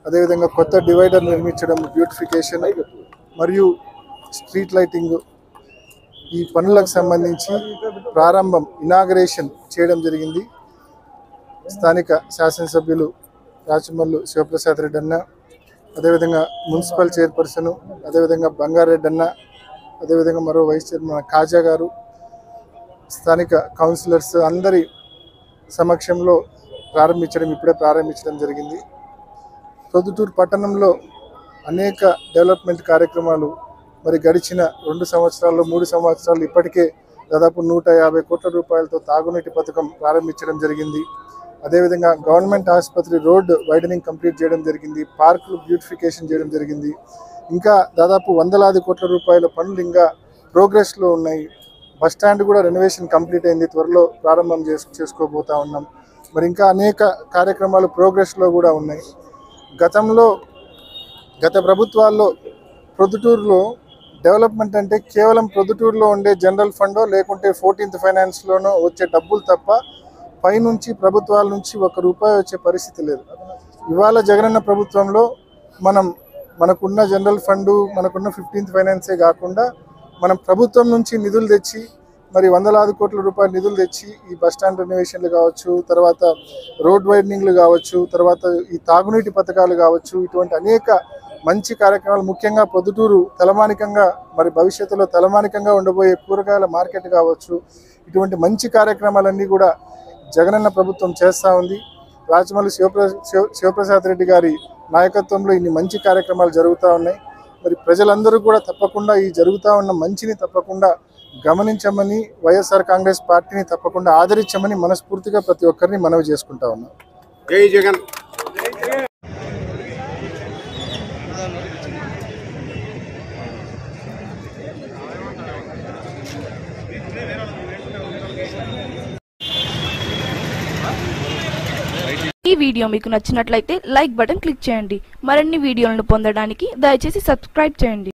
అదే విధంగా కొత్త డివైడర్ నిర్మించడం, బ్యూటిఫికేషన్ మరియు స్ట్రీట్ లైటింగ్ ఈ పనులకు సంబంధించి ప్రారంభం ఇనాగరేషన్ చేయడం జరిగింది. స్థానిక శాసనసభ్యులు రాచమల్లు శివప్రసాద్ రెడ్డి అన్న, అదేవిధంగా మున్సిపల్ చైర్పర్సన్, అదేవిధంగా బంగారెడ్డి అన్న, అదేవిధంగా మరో వైస్ చైర్మన్ కాజా గారు, స్థానిక కౌన్సిలర్స్ అందరి సమక్షంలో ఇప్పుడే ప్రారంభించడం జరిగింది. ప్రొద్దుటూరు పట్టణంలో అనేక డెవలప్మెంట్ కార్యక్రమాలు మరి గడిచిన 2 సంవత్సరాల్లో 3 సంవత్సరాలు ఇప్పటికే దాదాపు 150 కోట్ల రూపాయలతో తాగునీటి పథకం ప్రారంభించడం జరిగింది. అదేవిధంగా గవర్నమెంట్ ఆసుపత్రి రోడ్ వైడనింగ్ కంప్లీట్ చేయడం జరిగింది. పార్కులు బ్యూటిఫికేషన్ చేయడం జరిగింది. ఇంకా దాదాపు వందలాది కోట్ల రూపాయల పనులు ఇంకా ప్రోగ్రెస్లో ఉన్నాయి. బస్టాండ్ కూడా రెనోవేషన్ కంప్లీట్ అయింది, త్వరలో ప్రారంభం చేసుకోబోతా ఉన్నాం. మరి ఇంకా అనేక కార్యక్రమాలు ప్రోగ్రెస్లో కూడా ఉన్నాయి. గత ప్రభుత్వాల్లో ప్రొద్దుటూరులో డెవలప్మెంట్ అంటే కేవలం ప్రొద్దుటూరులో ఉండే జనరల్ ఫండో లేకుంటే 14th ఫైనాన్స్లోనో వచ్చే డబ్బులు తప్ప పైనుంచి ప్రభుత్వాల నుంచి ₹1 వచ్చే పరిస్థితి లేదు. ఇవాళ జగనన్న ప్రభుత్వంలో మనకున్న జనరల్ ఫండు, మనకున్న 15th ఫైనాన్సే కాకుండా మనం ప్రభుత్వం నుంచి నిధులు తెచ్చి మరి వందలాది కోట్ల రూపాయల నిధులు తెచ్చి ఈ బస్టాండ్ రెనోవేషన్లు కావచ్చు, తర్వాత రోడ్ వైడనింగ్లు కావచ్చు, తర్వాత ఈ తాగునీటి పథకాలు కావచ్చు, ఇటువంటి అనేక మంచి కార్యక్రమాలు, ముఖ్యంగా పొద్దుటూరు తలమానికంగా మరి భవిష్యత్తులో తలమానికంగా ఉండబోయే కూరగాయల మార్కెట్ కావచ్చు, ఇటువంటి మంచి కార్యక్రమాలన్నీ కూడా జగనన్న ప్రభుత్వం చేస్తూ ఉంది. రాచమల్లి శివప్రసాద్ రెడ్డి గారి నాయకత్వంలో ఇన్ని మంచి కార్యక్రమాలు జరుగుతూ ఉన్నాయి. మరి ప్రజలందరూ కూడా తప్పకుండా ఈ జరుగుతూ ఉన్న మంచిని తప్పకుండా గమనించమని, వైఎస్ఆర్ కాంగ్రెస్ పార్టీని తప్పకుండా ఆదరించమని మనస్ఫూర్తిగా ప్రతి ఒక్కరిని మనవి చేసుకుంటా ఉన్నాం. జై జగన్. ఈ వీడియో మీకు నచ్చినట్లయితే లైక్ బటన్ క్లిక్ చేయండి. మరిన్ని వీడియోలను పొందడానికి దయచేసి సబ్స్క్రైబ్ చేయండి.